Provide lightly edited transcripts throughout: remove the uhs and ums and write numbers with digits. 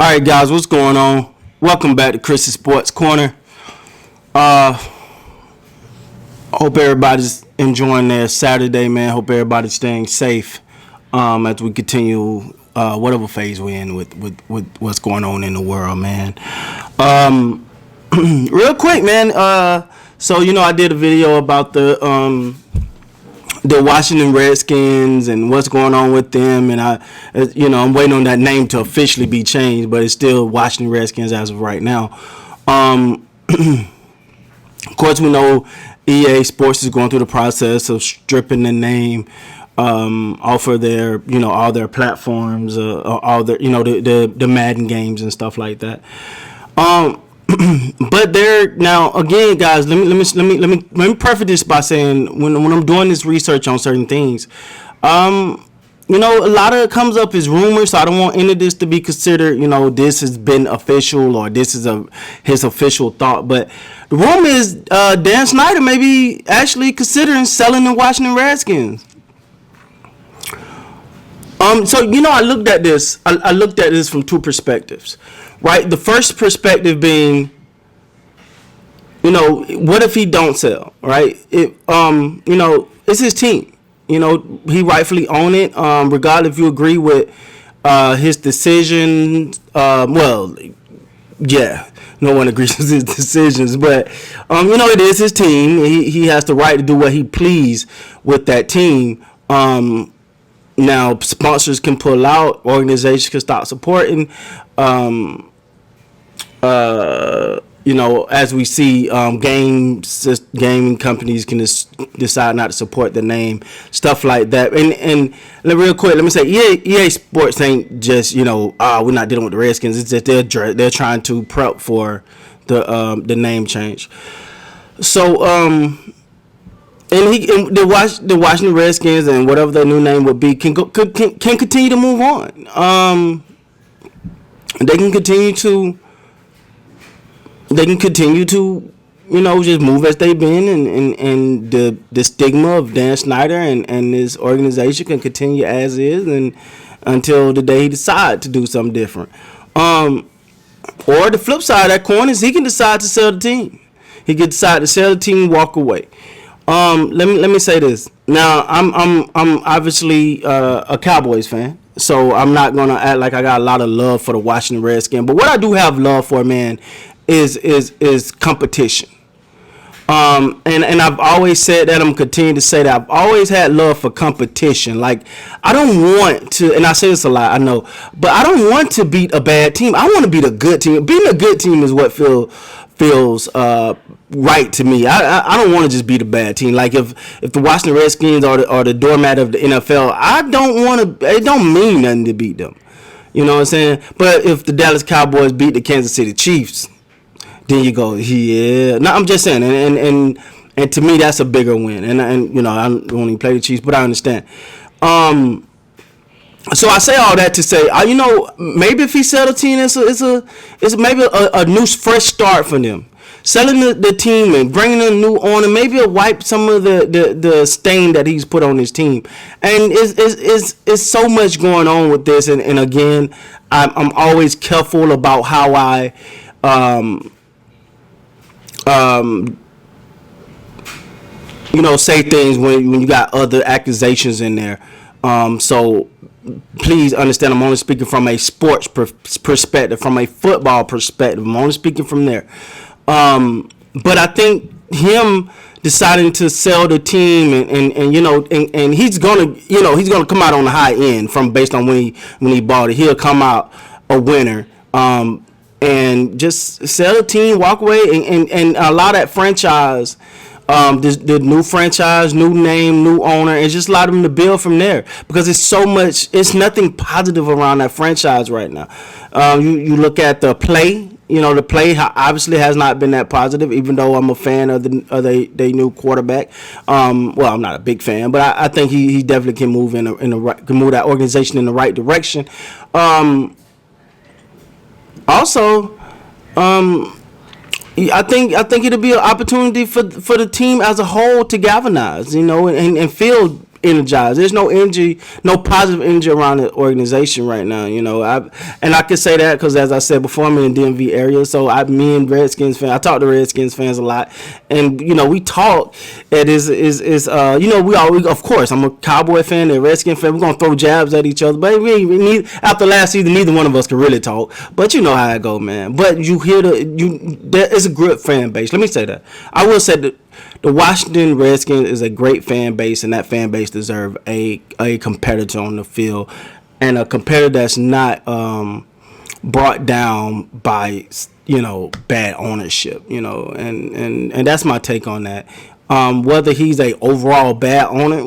All right, guys, what's going on? Welcome back to Chris's Sports Corner. Hope everybody's enjoying their Saturday, man. Hope everybody's staying safe as we continue whatever phase we're in with what's going on in the world, man. Real quick, man. So I did a video about the Washington Redskins and what's going on with them, and I'm waiting on that name to officially be changed, but it's still Washington Redskins as of right now. Of course, we know EA Sports is going through the process of stripping the name off of their, all their platforms, all their, the Madden games and stuff like that. But they're now again, guys. Let me preface this by saying when I'm doing this research on certain things, a lot of it comes up as rumors. So I don't want any of this to be considered, this has been official or this is his official thought. But the rumor is Dan Snyder may be actually considering selling the Washington Redskins. So I looked at this. I looked at this from two perspectives. Right, the first perspective being, what if he don't sell? Right, it's his team. He rightfully own it. Regardless if you agree with his decision. No one agrees with his decisions, but it is his team. He has the right to do what he please with that team. Now sponsors can pull out, organizations can stop supporting. As we see, gaming companies can decide not to support the name, stuff like that. And real quick, let me say, EA Sports ain't just we're not dealing with the Redskins. It's just they're trying to prep for the name change. So the Washington Redskins and whatever their new name would be can continue to move on. They can continue to just move as they've been, and the stigma of Dan Snyder and his organization can continue as is, and until the day he decides to do something different. Or the flip side of that coin is he can decide to sell the team. He can decide to sell the team and walk away. Let me say this. Now I'm obviously a Cowboys fan. So I'm not gonna act like I got a lot of love for the Washington Redskins, but what I do have love for, man, is competition. And I've always said that. I'm continuing to say that. I've always had love for competition. Like, I don't want to, and I say this a lot, I know, but I don't want to beat a bad team. I want to beat a good team. Beating a good team is what feels right to me. I don't want to just beat a bad team. Like if the Washington Redskins are the doormat of the NFL, I don't want to. It don't mean nothing to beat them. You know what I'm saying? But if the Dallas Cowboys beat the Kansas City Chiefs, then you go, yeah. No, I'm just saying, and to me that's a bigger win. And I don't even play the Chiefs, but I understand. So I say all that to say, maybe if he sell the team, it's maybe a new fresh start for them. Selling the team and bringing a new owner, maybe it'll wipe some of the stain that he's put on his team. And it's so much going on with this. And again, I'm always careful about how I say things when you got other accusations in there. So please understand, I'm only speaking from a sports perspective, from a football perspective. I'm only speaking from there. But I think him deciding to sell the team and he's gonna come out on the high end based on when he bought it. He'll come out a winner. And just sell the team, walk away, and allow that franchise. The new franchise, new name, new owner, and just allow them to build from there, because it's nothing positive around that franchise right now. You look at the play, the play obviously has not been that positive, even though I'm a fan of the new quarterback. I'm not a big fan, but I think he definitely can move can move that organization in the right direction. Also, I think it'll be an opportunity for the team as a whole to galvanize, and feel energized. There's no energy, no positive energy around the organization right now. I could say that because, as I said before, I'm in the DMV area, so me and Redskins fans, I talk to Redskins fans a lot, and we talk. It is we always, of course, I'm a Cowboy fan, a Redskin fan. We're gonna throw jabs at each other, but we need, after last season, neither one of us can really talk. But you know how it go, man. But you hear there is a good fan base. Let me say that. I will say that the Washington Redskins is a great fan base, and that fan base deserves a competitor on the field, and a competitor that's not brought down by bad ownership. And that's my take on that. Whether he's a overall bad owner,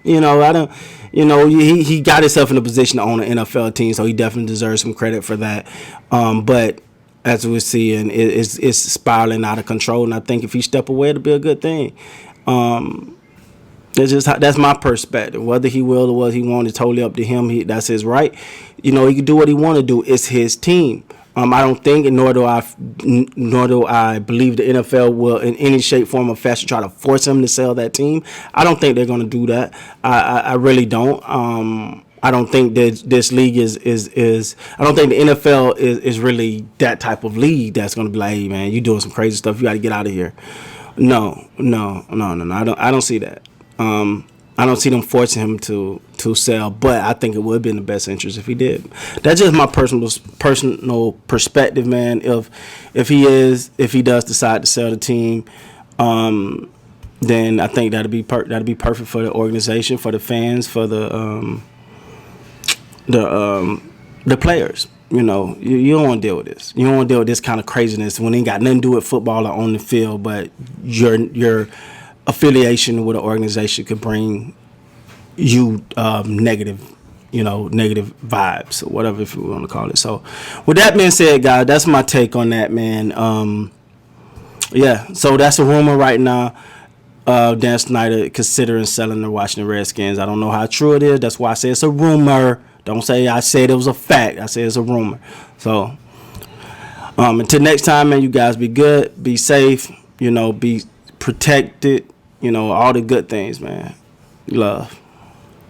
I don't. He got himself in a position to own an NFL team, so he definitely deserves some credit for that. But as we're seeing, it's spiraling out of control, and I think if he step away, it'll be a good thing. That's my perspective. Whether he will or what he wants is totally up to him. That's his right. He can do what he want to do. It's his team. I don't think, and nor do I believe the NFL will, in any shape, form, or fashion, try to force him to sell that team. I don't think they're going to do that. I really don't. I don't think that this league is. I don't think the NFL is really that type of league that's going to be like, hey man, you doing some crazy stuff. You got to get out of here. No. I don't see that. I don't see them forcing him to sell, but I think it would be in the best interest if he did. That's just my personal perspective, man. If he does decide to sell the team, then I think that'd be perfect for the organization, for the fans, for the players. You don't want to deal with this. You don't want to deal with this kind of craziness when it ain't got nothing to do with football or on the field, but your affiliation with an organization could bring you negative vibes or whatever, if you want to call it. So with that being said, guys, that's my take on that, man. So that's a rumor right now. Dan Snyder considering selling the Washington Redskins. I don't know how true it is. That's why I say it's a rumor. Don't say I said it was a fact. I said it's a rumor. So until next time, man, you guys be good, be safe, be protected, all the good things, man. Love.